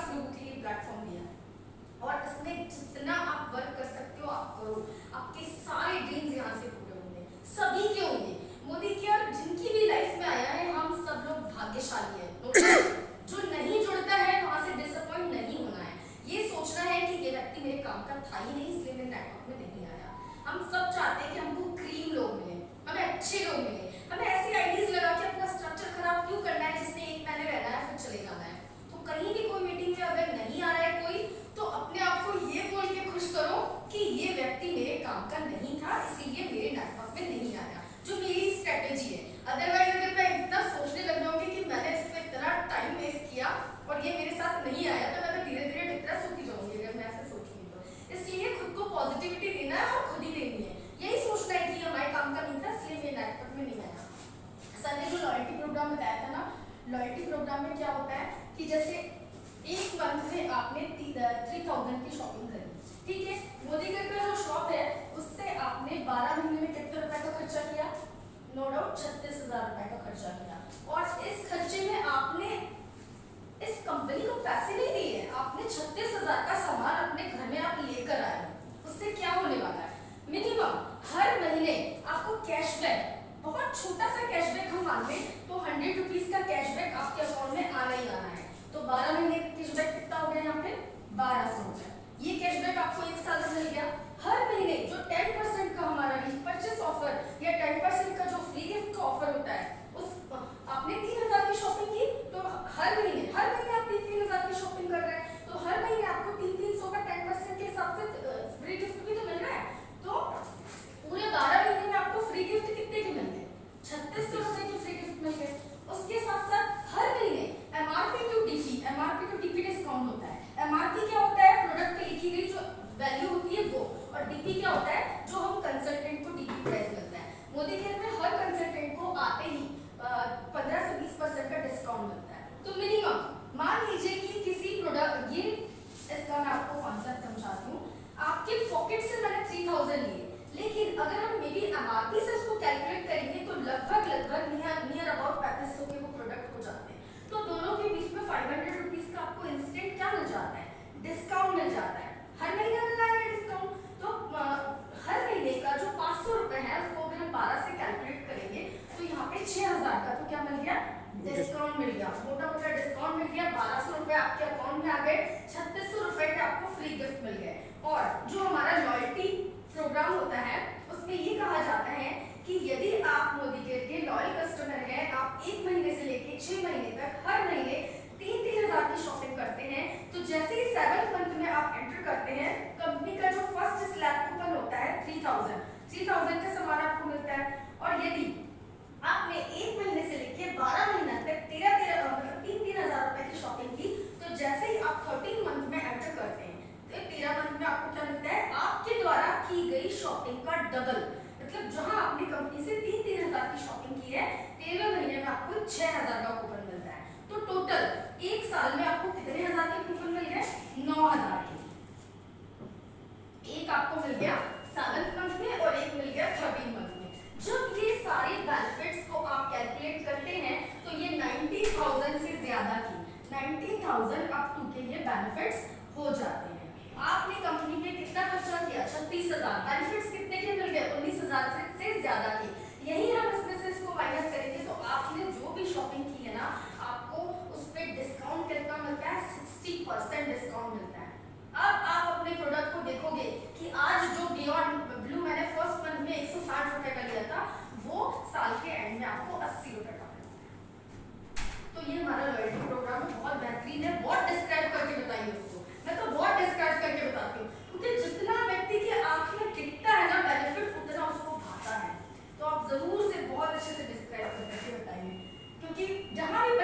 50 लोगों के लिए प्लेटफॉर्म दिया है और इसमें जितना आप वर्क कर सकते हो आप करो, आपके सारे ड्रीम्स यहाँ से पूरे होंगे, सभी के होंगे। मोदी केयर जिनकी भी लाइफ में आया है, हम सब लोग भाग्यशाली है। जो नहीं जुड़ता है वहां से डिसअपॉइंट नहीं होना है, ये सोचना है कि ये व्यक्ति मेरे काम का था ही नहीं इसलिए मेरे नेटवर्क में नहीं आया। हम सब चाहते हैं कि हमको क्रीम लोग मिले, हमें अच्छे लोग मिले, हमें ऐसी आईडीज लगा के अपना स्ट्रक्चर खराब क्यों करना है जिसने एक महीने रहना है फिर चले जाना है। तो कहीं भी कोई मीटिंग में अगर नहीं आ रहा है कोई, तो अपने आप को ये बोल के खुश करो कि ये व्यक्ति मेरे काम का नहीं था इसीलिए मेरे नेटवर्क में नहीं आया, जो मेरी स्ट्रेटेजी है। अदरवाइज अगर मैं इतना सोचने लग जाऊंगी कि मैंने इस पर इतना टाइम वेस्ट किया और ये मेरे साथ नहीं आया, तो मैं तो धीरे धीरे डिप्रेस होती जाऊंगी अगर मैं ऐसे सोचूंगी तो। इसलिए खुद को पॉजिटिविटी देना है और खुद ही देनी है, यही सोचना है कि हमारे काम का नहीं था इसलिए मेरे नेटवर्क में नहीं आया। सर ने जो लॉयल्टी प्रोग्राम बताया था ना, लॉयल्टी प्रोग्राम में क्या होता है कि जैसे एक मंथ में आपने 3000 की शॉपिंग करी, ठीक है, मोदी केयर का जो शॉप है उससे आपने 12 महीने में कितने रुपए का खर्चा किया? नो डाउट 36,000 रुपए का खर्चा किया। और इस खर्चे में आपने इस कंपनी को पैसे नहीं दिए, आपने 36,000 का सामान अपने घर में आप लेकर आए। उससे क्या होने वाला है? मिनिमम हर महीने आपको कैशबैक, बहुत छोटा सा कैशबैक हम मान लें तो 100 रुपीज का कैशबैक आपके अकाउंट में आना ही आना है। तो 12 महीने का कैशबैक कितना हो गया यहाँ पे? 1200 रुपए। ये कैशबैक आपको एक साल में मिल गया। हर महीने जो 10% का हमारा रीपरचेस ऑफर या 10% का जो फ्री गिफ्ट का ऑफर होता है, उस आपने 3000 की शॉपिंग की तो हर महीने आप 3000 की शॉपिंग कर रहे हैं तो हर महीने आपको 300 का 10% के हिसाब से फ्री गिफ्ट भी तो मिल रहा है। तो पूरे 12 महीने में आपको फ्री गिफ्ट कितने के मिल गए? 3600 रुपए के फ्री गिफ्ट मिल गए। उसके साथ साथ हर महीने एमआरपी टू डीपी डिस्काउंट होता है। एमआरपी क्या होता है? प्रोडक्ट पे लिखी गई जो वैल्यू होती है वो, और डीपी क्या होता है? जो हम कंसल्टेंट को डीपी प्राइस मिलता है। मोदी केयर में हर कंसल्टेंट को आते ही 15 से 20% का डिस्काउंट मिलता है। तो मिनिमम मान लीजिए कि किसी प्रोडक्ट, ये इसका मैं आपको कॉन्सेप्ट समझाती हूँ। आपके पॉकेट से मैंने 3000 लिए, लेकिन अगर हम मे बी एमआरपी से उसको कैलकुलेट करेंगे तो लगभग नियर अबाउट 3500 के वो प्रोडक्ट हो जाते हैं। तो दोनों के बीच में 500 रुपीज का आपको इंस्टेंट क्या मिल जाता है? डिस्काउंट मिल जाता है। हर महीने मिल रहा है डिस्काउंट। तो हर महीने का जो 500 रुपए है उसको अगर हम 12 से कैलकुलेट करेंगे तो यहाँ पे 6000 का तो क्या मिल गया? डिस्काउंट मिल गया। मोटा मोटा डिस्काउंट मिल गया। 1200 रुपए आपके अकाउंट में आ गए, 3600 रुपए के आपको फ्री गिफ्ट मिल गए। और जो हमारा लॉयल्टी प्रोग्राम होता है उसमें ये कहा जाता है कि यदि आप मोदी केयर के लॉयल कस्टमर हैं, आप 1 महीने से लेके 6 महीने तक हर महीने 3,000 की शॉपिंग करते हैं, तो जैसे ही 7th मंथ में आप एंटर करते हैं, कंपनी का जो फर्स्ट स्लैब कूपन होता है 3000 का सामान आपको मिलता है। और यदि आपने 1 महीने से लेके 12 महीने तक 3,000 रुपए की शॉपिंग की, तो जैसे ही आप 13 मंथ में एंटर करते हैं तो 13 मंथ में आपको क्या मिलता है? आपके द्वारा की गई शॉपिंग का डबल, मतलब जहां आपने कंपनी से 3,000 की शॉपिंग की है, 13 महीने में आपको 6,000 का कूपन मिलता है। तो टोटल एक साल में आपको कितने हजार के कूपन मिल गए? 9,000 के। एक आपको मिल गया 7th मंथ में और एक मिल गया 13 मंथ में। जब ये सारे बेनिफिट्स को आप कैलकुलेट करते हैं तो ये 90,000 से ज्यादा की 19,000 अप टू के ये बेनिफिट्स हो जाते हैं। आपने कंपनी पे कितना खर्चा किया? 36,000। बेनिफिट्स कितने के मिल गए? 19,000 से ज्यादा के। यही हम इसमें से इसको माइनस करेंगे तो आपने जो भी शॉपिंग की है ना, आपको उस पे डिस्काउंट कितना मिलता है? 60% डिस्काउंट मिलता है। अब आप अपने प्रोडक्ट को देखोगे कि आज जो बियॉन्ड ब्लू मैंने फर्स्ट मंथ में 160 रुपए का लिया था, वो साल के एंड में आपको 80 रुपए का मिलता है। तो ये हमारा लॉयल्टी प्रोग्राम बहुत बेहतरीन है। बहुत डिस्क्राइब करके बताइए उसको, मैं तो बहुत डिस्क्राइब करके बताती हूँ, क्योंकि जितना व्यक्ति के आंख में दिखता है ना बेनिफिट, उतना उसको भाता है। तो आप जरूर से बहुत अच्छे से डिस्क्राइब करके बताइए, क्योंकि जहां भी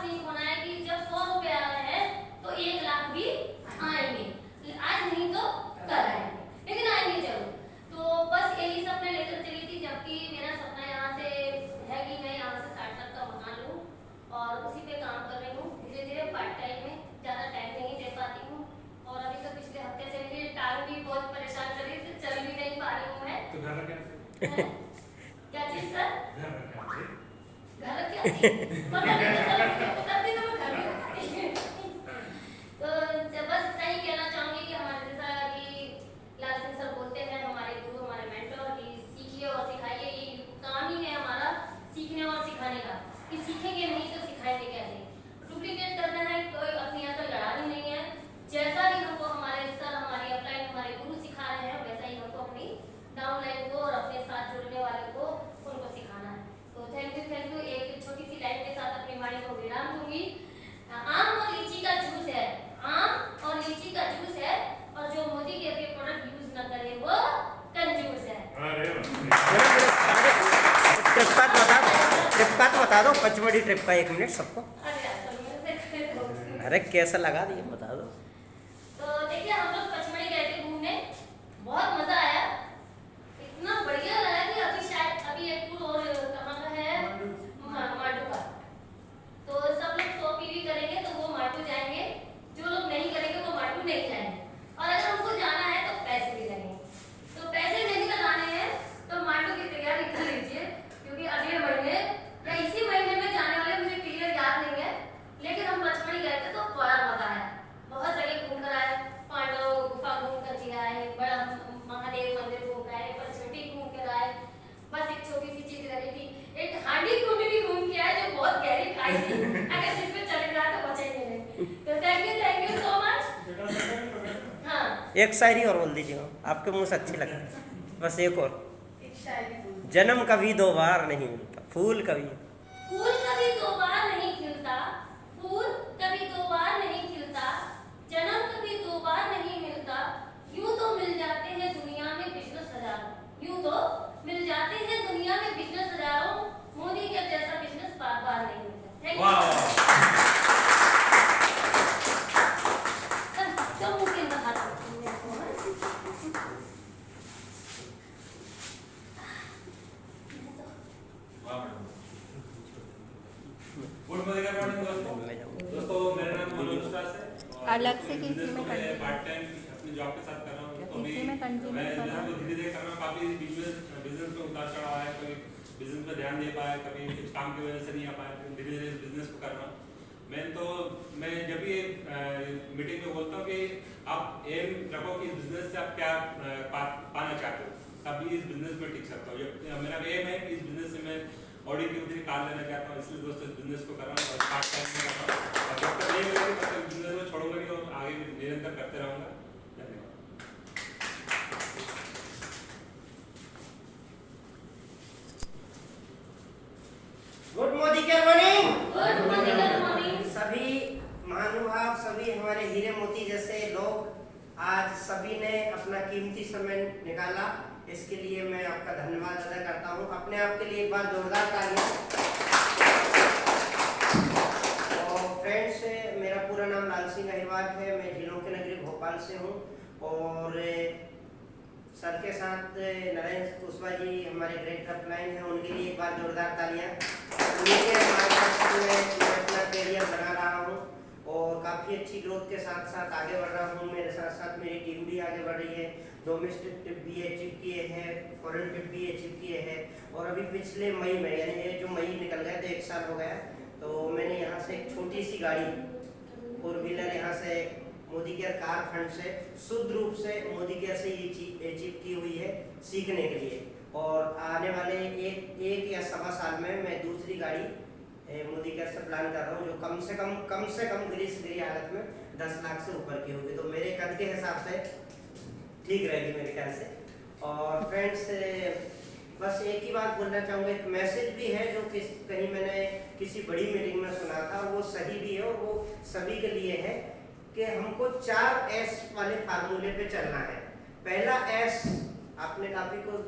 विश्वास नहीं खोना है कि जब 100 रुपए आ रहे हैं तो 1 लाख भी आएंगे, आज नहीं तो कल आएंगे, लेकिन आएंगे जरूर। तो बस यही सपने लेकर चली थी, जबकि मेरा सपना यहाँ से है कि मैं यहाँ से 60 लाख का मकान लूँ और उसी पे काम कर रही हूँ धीरे धीरे पार्ट टाइम में, ज़्यादा टाइम नहीं दे पाती हूँ। और अभी तो पिछले हफ्ते से मेरी टांग भी बहुत परेशान कर रही थी, चल भी नहीं पा रही हूँ मैं। तो घर कैसे? क्या चीज सर? घर कैसे? घर क्या चीज? पता नहीं तो सर, तभी तो मैं घर में रखती। तो बस इतना ही कहना चाहूंगी कि हमारे जैसा कि लाल सिंह सर बोलते हैं, हमारे गुरु, हमारे मेंटर, कि सीखिए और सिखाइए। ये काम ही है हमारा, सीखने और सिखाने का, कि सीखेंगे नहीं तो सिखाएंगे कैसे। डुप्लीकेट करना है कोई अपनी यहाँ तो लड़ा ही नहीं है। जैसा भी हमको हमारे सर, हमारे अपलाइन, हमारे गुरु सिखा रहे हैं, वैसा ही हमको अपनी डाउनलाइन को और अपने साथ जुड़ने वाले को उनको सिखाना है। तो थैंक यू। एक छोटी सी लाइन के साथ अपनी वाणी को विराम दूंगी। आम और लीची का जूस है, आम और लीची का जूस है, और जो मोदी के प्रोडक्ट यूज न करे वो कंजूस है। ट्रिप का तो बता दो, पचमढ़ी ट्रिप का 1 मिनट सबको। अरे कैसा लगा ये बता दो। तो देखिए हम लोग पचमढ़ी गए थे घूमने, बहुत मजा आया, इतना बढ़िया लगा कि अभी शायद अभी एक टूर और कहाँ का है, मांडू का। तो सब लोग 100 पीवी करेंगे तो वो मांडू जाएंगे, जो लोग नहीं करेंगे वो मांडू नहीं जाएंगे। और अगर हमको जाना है तो पैसे भी लगेंगे, तो पैसे नहीं लगाने हैं तो मांडू की तैयारी कर लीजिए, क्योंकि अगले महीने या इसी महीने में जाने वाले, मुझे क्लियर याद नहीं है, लेकिन हम पचमढ़ी गए थे तो बड़ा मजा आया। बहुत जगह घूम कर आए, पांडव गुफा घूम कर के आए, बड़ा महादेव मंदिर घूम कर आए, पचमढ़ी घूम कर आए। बस एक छोटी सी चीज रही थी, एक हांडी कुंडी भी घूम के आए जो बहुत गहरी खाई थी, अगर जिस पे चले जाए तो बचेंगे नहीं। तो थैंक यू सो मच। हाँ, एक शायरी और बोल दीजिए, आपके मुंह से अच्छी लगती है, बस एक और। एक शायरी बोल। जन्म कभी 2 बार नहीं मिलता, फूल कभी 2 बार नहीं खिलता, फूल कभी 2 बार नहीं खिलता, जन्म कभी 2 बार नहीं मिलता, यूं तो मिल जाते हैं दुनिया में बिजनेस हजारों, यूं तो मिल जाते हैं दुनिया में बिजनेस हजारों, मोदी के जैसा बिजनेस बार नहीं मिलता। Thank you. सब मुझे बाहर गुड मॉर्निंग दोस्तों, मेरा नाम मनोज दास है। अलग से किसी में कंटिन्यू पार्ट टाइम अपनी जॉब के साथ कर रहा हूँ। तो अभी किसी में कंटिन्यू मैं करना यहाँ तो धीरे-धीरे कर रहा हूँ। काफी बिजनेस पे उतार चढ़ाव आया, कभी बिजनेस पे ध्यान दे पाया, कभी कुछ काम की वजह से नहीं आ पाया, धीरे-धीरे इस बिजनेस को कर रहा हूँ। मैं जब भी मीटिंग में बोलता हूँ कि आप एम रखो कि इस बिजनेस से आप क्या पाना चाहते हो, तभी इस बिजनेस में टिक सकता हूँ। जब मेरा एम है कि इस बिजनेस से मैं ऑडिट की कार लेना चाहता हूँ, इसलिए दोस्तों इस बिजनेस को कर रहा हूँ और पार्ट टाइम में कर रहा हूँ। और जब तक ये मिलेगी तब तक बिजनेस में छोड़ूंगा नहीं और आगे भी निरंतर करते रहूंगा। धन्यवाद। Good morning, good morning. Good morning. सभी महानुभाव, सभी हमारे हीरे मोती जैसे लोग, आज सभी ने अपना कीमती समय निकाला, इसके लिए मैं आपका धन्यवाद अदा करता हूं। अपने आप के लिए एक बार जोरदार तालियां। और फ्रेंड्स, मेरा पूरा नाम लाल सिंह अहिरवार है, मैं झीलों के नगरी भोपाल से हूं और सर के साथ नरेंद्र कुशवाहा जी हमारे ग्रेट अपलाइन हैं, उनके लिए एक बार जोरदार तालियां। हमारे साथ मैं अपना करियर बना रहा हूँ और काफ़ी अच्छी ग्रोथ के साथ साथ आगे बढ़ रहा हूँ। मेरे साथ साथ मेरी टीम भी आगे बढ़ रही है, डोमेस्टिक ट्रिप भी अचीव किए हैं, फॉरेन ट्रिप भी अचीव किए हैं। और अभी पिछले मई में, यानी ये जो मई निकल गया तो 1 साल हो गया, तो मैंने यहाँ से एक छोटी सी गाड़ी 4 व्हीलर यहाँ से मोदी केयर कार फंड से शुद्ध रूप से मोदी केयर से ये अचीव की हुई है सीखने के लिए। और आने वाले एक या 1.25 साल में मैं दूसरी गाड़ी मोदी केयर से प्लान कर रहा हूँ, जो कम से कम गिरी हालत में 10 लाख से ऊपर की होगी, तो मेरे कद के हिसाब से ठीक रहेगी मेरे ख्याल से। और फ्रेंड्स, बस एक ही बात बोलना चाहूँगा, एक मैसेज भी है जो कहीं मैंने किसी बड़ी मीटिंग में सुना था, वो सही भी है और वो सभी के लिए है कि हमको 4 S वाले फार्मूले पे चलना है। पहला S, आपने काफी को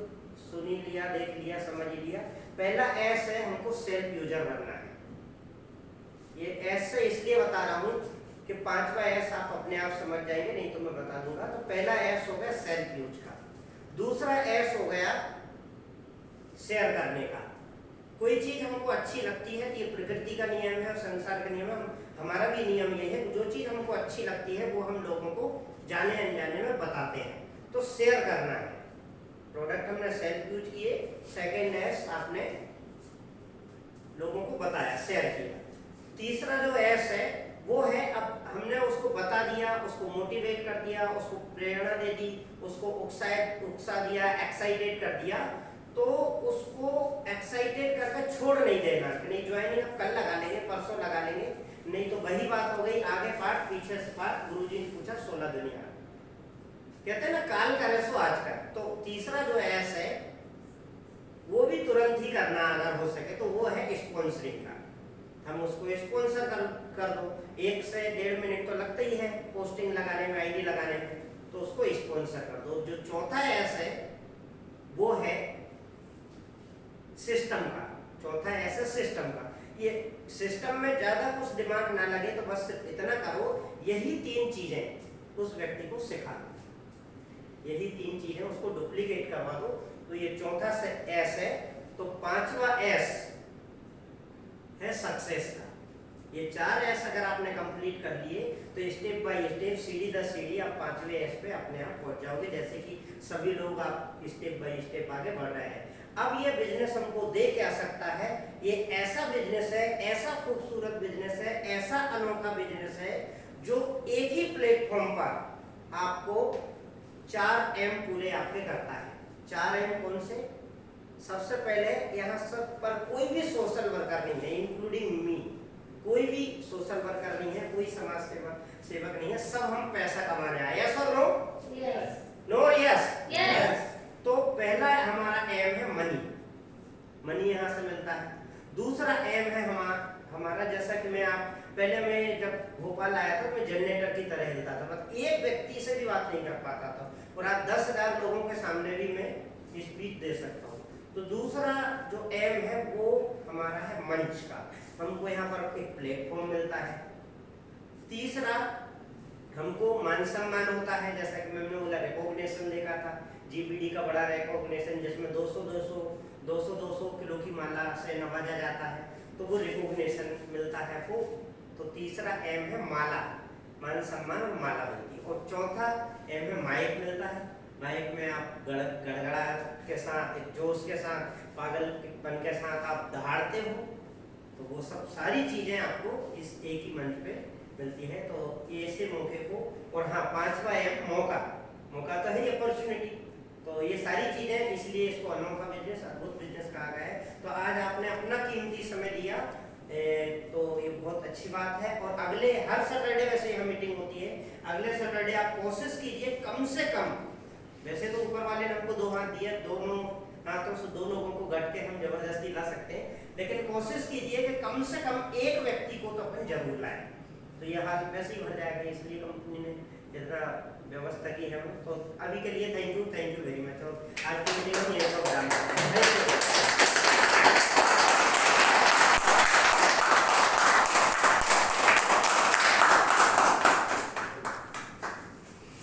सुन ही लिया, देख लिया, समझ लिया। पहला S है, हमको सेल्फ यूजर बनना है। ये बता रहा हूँ कि 5वां एस आप अपने आप समझ जाएंगे, नहीं तो मैं बता दूंगा। तो पहला एस हो गया सेल्फ यूज का, दूसरा एस हो गया शेयर करने का। कोई चीज हमको अच्छी लगती है, ये प्रकृति का नियम है और संसार का नियम है, हमारा भी नियम ये है, जो चीज हमको अच्छी लगती है वो हम लोगों को जाने अनजाने में बताते हैं, तो शेयर करना है। प्रोडक्ट हमने सेल्फ यूज किए, सेकेंड एस आपने लोगों को बताया, शेयर किया। तीसरा जो एस है वो है, अब हमने उसको बता दिया, उसको मोटिवेट कर दिया, उसको प्रेरणा दे दी, उसको उकसा दिया, एक्साइटेड कर दिया, तो उसको एक्साइटेड करके छोड़ नहीं देना कि नहीं ज्वाइनिंग अब कल लगा लेंगे, परसों लगा लेंगे, नहीं तो वही बात हो गई, आगे पाठ पीछे से पाठ। गुरुजी ने पूछा 16 दुनिया, कहते हैं ना काल करे सो आज का। तो तीसरा जो एस है वो भी तुरंत ही करना अगर हो सके तो वो है स्पॉन्सरिंग का। हम उसको स्पॉन्सर कर दो, 1 से 1.5 मिनट तो लगता ही है पोस्टिंग लगाने में, आईडी लगाने में, तो उसको स्पॉन्सर कर दो। जो चौथा एस है वो है सिस्टम का, चौथा एस है सिस्टम का। ये सिस्टम में ज्यादा कुछ दिमाग ना लगे, तो बस इतना करो, यही 3 चीजें उस व्यक्ति को सिखा दो, यही 3 चीजें उसको डुप्लीकेट करवा दो, तो ये चौथा एस है। तो 5वां एस है सक्सेस का। ये 4 एस अगर आपने कंप्लीट कर लिए तो स्टेप बाय स्टेप, सीढ़ी दर सीढ़ी आप 5वें एस पे अपने आप पहुंच जाओगे, जैसे कि सभी लोग आप स्टेप बाय स्टेप आगे बढ़ रहे हैं। अब ये बिजनेस हमको दे क्या सकता है, ये ऐसा बिजनेस है, ऐसा खूबसूरत बिजनेस है, ऐसा अनोखा बिजनेस है जो एक ही प्लेटफॉर्म पर आपको 4 एम पूरे आपके करता है। 4 एम कौन से? सबसे पहले यहाँ सब पर कोई भी सोशल वर्कर नहीं है, इंक्लूडिंग मी, कोई भी सोशल वर्कर नहीं है, कोई समाज सेवक नहीं है, सब हम पैसा कमाने आए। यस और no? Yes. No yes? Yes. तो पहला हमारा एम है मनी, मनी यहाँ से मिलता है। दूसरा एम है हमारा जैसा कि मैं जब भोपाल आया था मैं जनरेटर की तरह हिलता था, मतलब एक व्यक्ति से भी बात नहीं कर पाता था, और आज 10,000 लोगों के सामने भी मैं स्पीच दे सकता हूँ। तो दूसरा जो एम है वो हमारा है मंच का, हमको यहाँ पर एक प्लेटफॉर्म मिलता है। तीसरा हमको मान सम्मान होता है, जैसा कि मैंने बोला रिकॉग्निशन देखा था, जीपीडी का बड़ा रिकॉग्निशन जिसमें 200 किलो की माला से नवाजा जाता है, तो वो रिकॉग्निशन मिलता है वो। तो तीसरा एम है माला, मान सम्मान और माला मिलती है। और चौथा एम है माइक मिलता है, माइक में आप गड़गड़ा के साथ, एक जोश के साथ, पागलपन के साथ आप दहाड़ते हो, तो वो सब सारी चीजें आपको इस एक ही मंच पे मिलती है। तो ऐसे मौके को, और हाँ 5वां एम मौका तो है, अपॉर्चुनिटी। तो ये सारी चीजें, इसलिए इसको अनोखा बिजनेस, अद्भुत बिजनेस कहा गया है। तो आज आपने अपना कीमती समय दिया, तो ये बहुत अच्छी बात है। और अगले हर सैटरडे वैसे यहाँ मीटिंग होती है, अगले सैटरडे आप कोशिश कीजिए कम से कम, वैसे तो ऊपर वाले ने हमको 2 हाथ दिए, दोनों हाथों से 2 लोगों को गट के हम जबरदस्ती ला सकते हैं, लेकिन कोशिश कीजिए कि कम से कम एक व्यक्ति को तो अपन जरूर लाएं। तो ये हाथ वैसे ही भर जाएगा, इसलिए कंपनी ने इतना व्यवस्था की है। तो अभी के लिए थैंक यू वेरी मच। आज की वीडियो में ये प्रोग्राम।